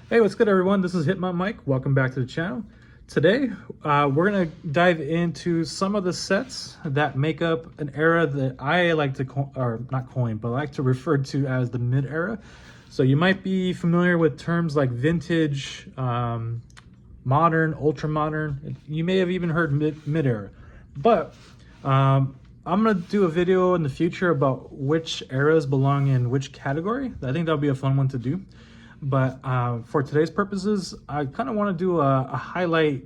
Hey, what's good, everyone? This is Hitman Mike. Welcome back to the channel. Today, we're going to dive into some of the sets that make up an era that I like to or not coin, but I like to refer to as the mid-era. So you might be familiar with terms like vintage, modern, ultra-modern. You may have even heard mid-era. But I'm going to do a video in the future about which eras belong in which category. I think that'll be a fun one to do. But for today's purposes, I kind of want to do a highlight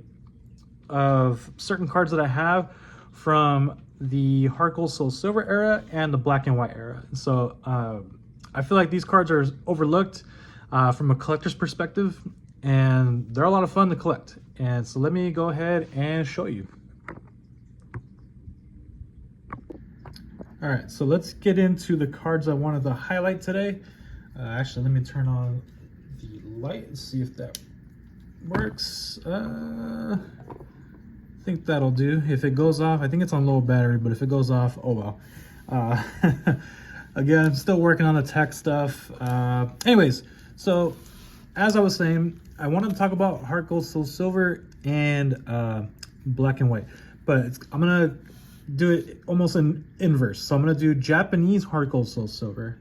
of certain cards that I have from the Heartgold Soulsilver era and the Black and White era. So I feel like these cards are overlooked from a collector's perspective, and they're a lot of fun to collect. And so let me go ahead and show you. All right, so let's get into the cards I wanted to highlight today. Actually, let me turn on the light and see if that works. I think that'll do. If it goes off, I think it's on low battery, but if it goes off, oh well. Again, I'm still working on the tech stuff. Anyways, so as I was saying, I wanted to talk about Heartgold Soulsilver and Black and White, but I'm gonna do it almost in inverse. So I'm gonna do Japanese Heartgold Soulsilver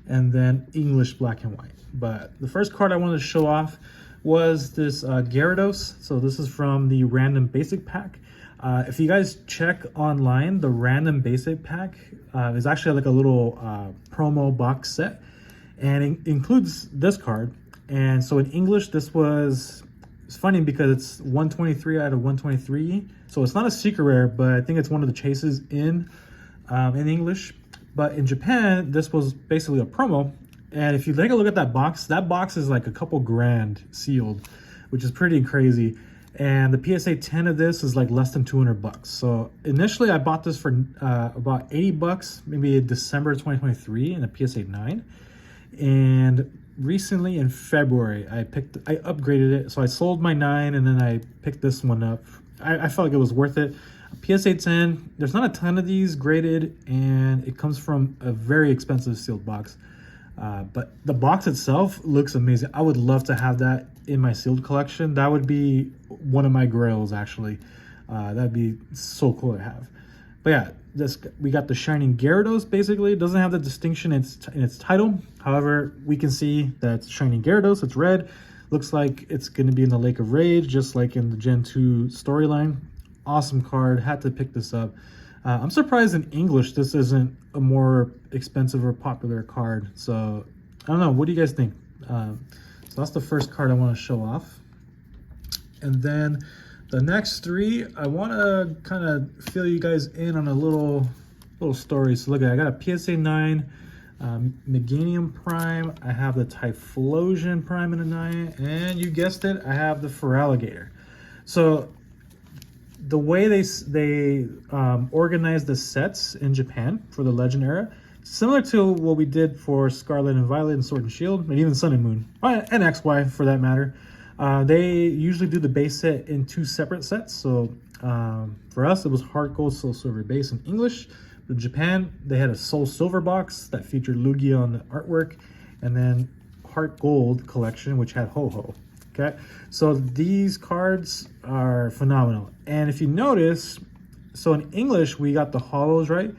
and then English Black and White. But the first card I wanted to show off was this Gyarados. So this is from the Random Basic Pack. If you guys check online, the Random Basic Pack is actually like a little promo box set, and it includes this card. And so in English, this was, it's funny because it's 123 out of 123. So it's not a secret rare, but I think it's one of the chases in English. But in Japan, this was basically a promo. And if you take a look at that box is like a couple grand sealed, which is pretty crazy. And the PSA 10 of this is like less than 200 bucks. So initially I bought this for about 80 bucks, maybe in December 2023 in the PSA 9. And recently in February, I upgraded it. So I sold my 9 and then I picked this one up. I felt like it was worth it. PSA 10, there's not a ton of these graded, and it comes from a very expensive sealed box. But the box itself looks amazing. I would love to have that in my sealed collection. That would be one of my grails, actually. That'd be so cool to have. But yeah, we got the Shining Gyarados, basically. It doesn't have the distinction in its title. However, we can see that it's Shining Gyarados. It's red. Looks like it's going to be in the Lake of Rage, just like in the Gen 2 storyline. Awesome card. Had to pick this up. I'm surprised in English this isn't a more expensive or popular card. So I don't know. What do you guys think? So that's the first card I want to show off. And then the next three, I want to kind of fill you guys in on a little story. So look, I got a PSA 9 Meganium Prime. I have the Typhlosion Prime in a 9, and you guessed it, I have the Feraligatr. So the way they organize the sets in Japan for the Legend era, similar to what we did for Scarlet and Violet and Sword and Shield, and even Sun and Moon, and XY for that matter. They usually do the base set in two separate sets. So for us, it was Heartgold Soulsilver base in English. In Japan, they had a Soulsilver box that featured Lugia on the artwork, and then Heartgold collection, which had Ho-Ho. Okay, so these cards are phenomenal. And if you notice, so in English, we got the holos, right?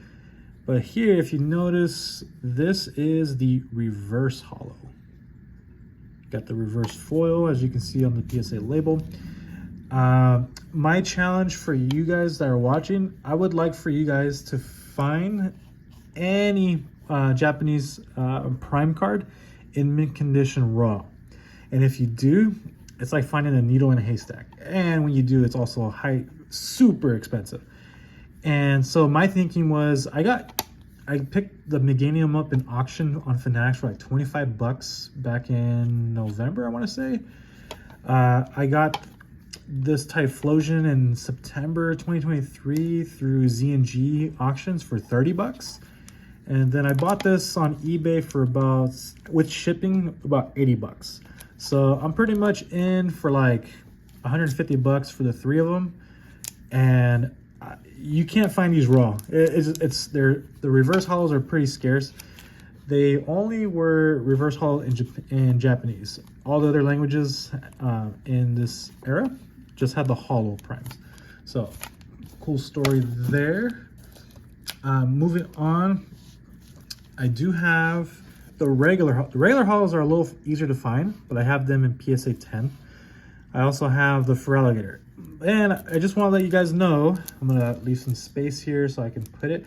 But here, if you notice, this is the reverse holo. Got the reverse foil, as you can see on the PSA label. My challenge for you guys that are watching, I would like for you guys to find any Japanese Prime card in mint condition raw. And if you do, it's like finding a needle in a haystack. And when you do, it's also super expensive. And so my thinking was, I picked the Meganium up in auction on Fanatics for like 25 bucks back in November, I want to say. I got this Typhlosion in September 2023 through Z&G auctions for 30 bucks. And then I bought this on eBay for about, with shipping, about 80 bucks. So I'm pretty much in for like 150 bucks for the three of them. And you can't find these raw. The reverse holos are pretty scarce. they only were reverse hollow in Japanese. All the other languages in this era just had the hollow primes. So cool story there. Moving on, I do have the regular hollows are a little easier to find, but I have them in PSA 10. I also have the Feraligatr. And I just want to let you guys know, I'm going to leave some space here so I can put it.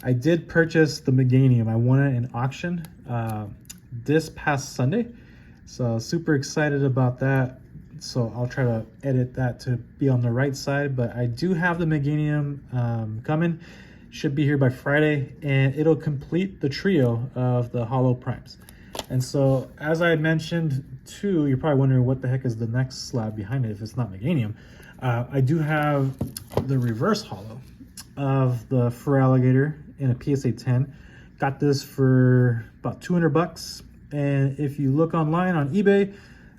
I did purchase the Meganium. I won it in auction this past Sunday. So super excited about that. So I'll try to edit that to be on the right side. But I do have the Meganium coming. Should be here by Friday. And it'll complete the trio of the hollow primes. And so, as I mentioned too, you're probably wondering what the heck is the next slab behind it if it's not Meganium. I do have the reverse hollow of the Feraligatr in a PSA 10. Got this for about 200 bucks. And if you look online on eBay,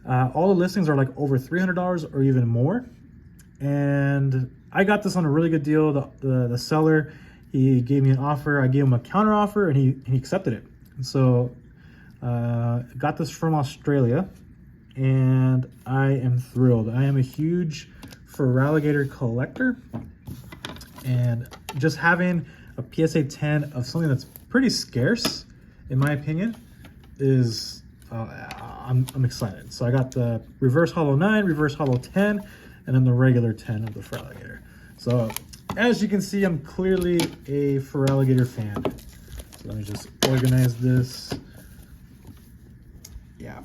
all the listings are like over $300 or even more. And I got this on a really good deal. The seller, he gave me an offer. I gave him a counter offer and he accepted it. So got this from Australia and I am thrilled. I am a huge Feraligatr collector, and just having a PSA 10 of something that's pretty scarce, in my opinion, is I'm excited. So I got the reverse hollow 9, reverse hollow 10, and then the regular 10 of the Feraligatr. So as you can see, I'm clearly a Feraligatr fan. So let me just organize this. Yeah.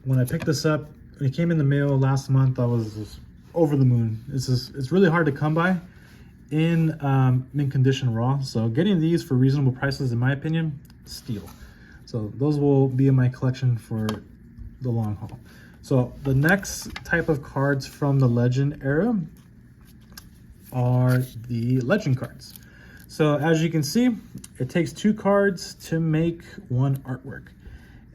When I picked this up, when it came in the mail last month, I was just over the moon. It's really hard to come by in mint condition raw. So getting these for reasonable prices, in my opinion, steal. So those will be in my collection for the long haul. So the next type of cards from the Legend era are the Legend cards. So as you can see, it takes 2 cards to make 1 artwork.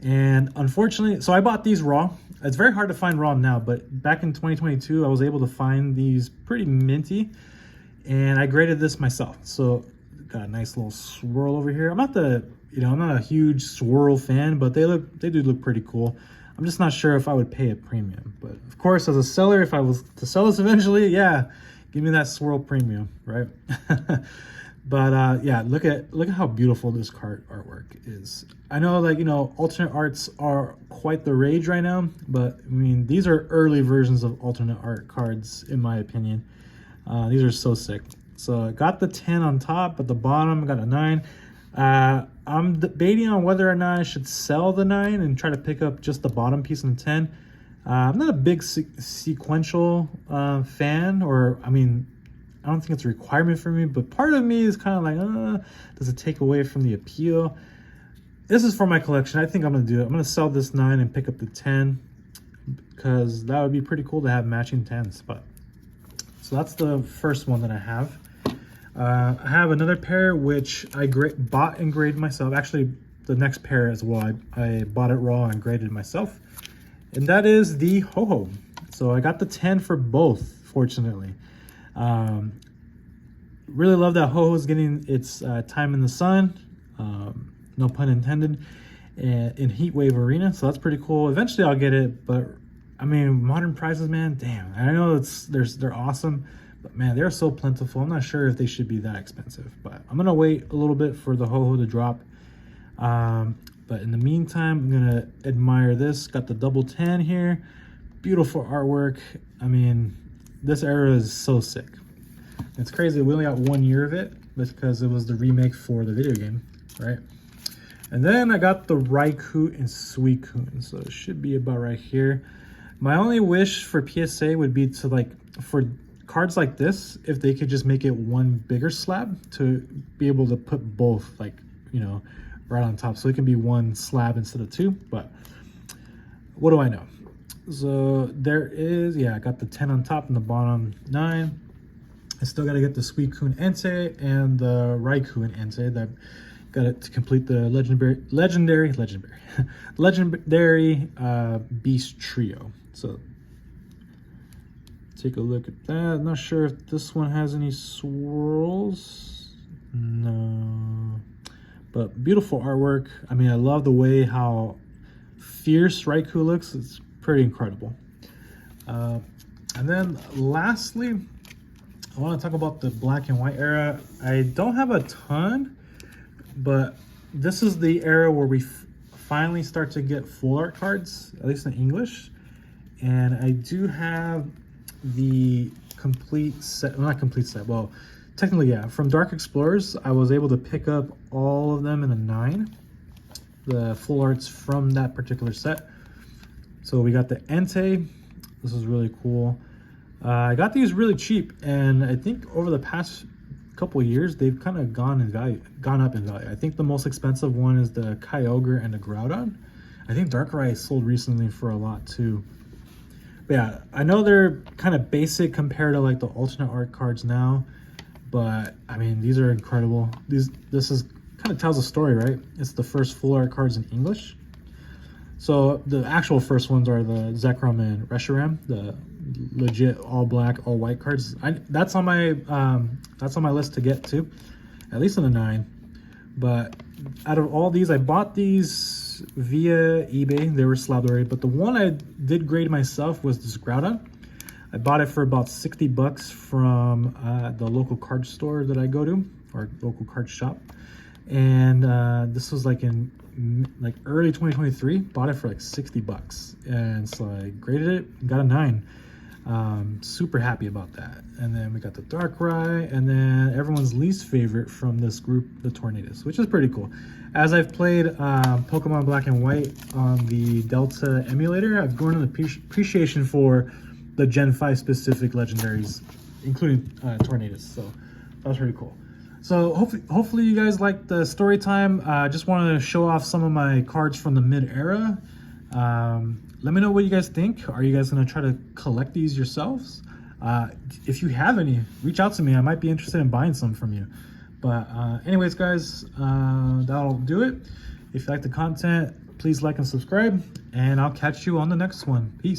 And unfortunately, so I bought these raw. It's very hard to find raw now, but back in 2022, I was able to find these pretty minty, and I graded this myself. So got a nice little swirl over here. I'm not a huge swirl fan, but they do look pretty cool. I'm just not sure if I would pay a premium. But of course, as a seller, if I was to sell this eventually, yeah, give me that swirl premium, right? But yeah, look at how beautiful this card artwork is. I know, like, alternate arts are quite the rage right now, but I mean, these are early versions of alternate art cards, in my opinion. These are so sick. So I got the 10 on top, but the bottom I got a 9. I'm debating on whether or not I should sell the 9 and try to pick up just the bottom piece in the 10. I'm not a big sequential fan, or I mean, I don't think it's a requirement for me, but part of me is kind of like, does it take away from the appeal? This is for my collection. I think I'm going to do it. I'm going to sell this 9 and pick up the 10 because that would be pretty cool to have matching 10s. But so that's the first one that I have. I have another pair which I bought and graded myself. Actually, the next pair as well. I bought it raw and graded it myself. And that is the Ho-Ho. So I got the 10 for both, fortunately. Really love that Ho-Ho is getting its time in the sun, no pun intended, in Heat Wave Arena. So that's pretty cool. Eventually I'll get it, but I mean, modern prices, man, damn. I know they're awesome, but man, they're so plentiful. I'm not sure if they should be that expensive, but I'm gonna wait a little bit for the Ho-Ho to drop. But in the meantime, I'm gonna admire this. Got the double 10 here. Beautiful artwork. I mean, this era is so sick. It's crazy. We only got 1 year of it because it was the remake for the video game, right? And then I got the Raikou and Suicune. So it should be about right here. My only wish for PSA would be to, like, for cards like this, if they could just make it one bigger slab to be able to put both, like, right on top. So it can be one slab instead of 2. But what do I know? So there is, yeah, I got the 10 on top and the bottom 9. I still got to get the Suicune Entei and the Raikou and Entei. That got it to complete the legendary beast trio. So take a look at that. I'm not sure if this one has any swirls. No, But beautiful artwork. I mean, I love the way how fierce Raikou looks. It's pretty incredible. And then lastly, I want to talk about the black and white era. I don't have a ton, but this is the era where we finally start to get full art cards, at least in English. And I do have the complete set, well, not complete set, well, technically, yeah. From Dark Explorers, I was able to pick up all of them in a 9. The full arts from that particular set. So we got the Entei. This is really cool. I got these really cheap, and I think over the past couple of years, they've kind of gone up in value. I think the most expensive one is the Kyogre and the Groudon. I think Darkrai sold recently for a lot too. But yeah, I know they're kind of basic compared to like the alternate art cards now, but I mean, these are incredible. This is kind of tells a story, right? It's the first full art cards in English. So the actual first ones are the Zekrom and Reshiram, the legit all black, all white cards. That's on my list to get to, at least in the 9. But out of all these, I bought these via eBay. They were slabbed already, but the one I did grade myself was this Groudon. I bought it for about 60 bucks from the local card store that I go to, or local card shop. And this was like in early 2023. Bought it for like 60 bucks, and so I graded it, got a 9. Super happy about that. And then we got the Darkrai, and then everyone's least favorite from this group, the Tornadus, which is pretty cool. As I've played Pokemon Black and White on the Delta emulator, I've grown an appreciation for the Gen 5 specific legendaries, including Tornadus. So that was pretty cool. So hopefully you guys liked the story time. Just wanted to show off some of my cards from the mid-era. Let me know what you guys think. Are you guys going to try to collect these yourselves? If you have any, reach out to me. I might be interested in buying some from you. But anyways, guys, that'll do it. If you like the content, please like and subscribe. And I'll catch you on the next one. Peace.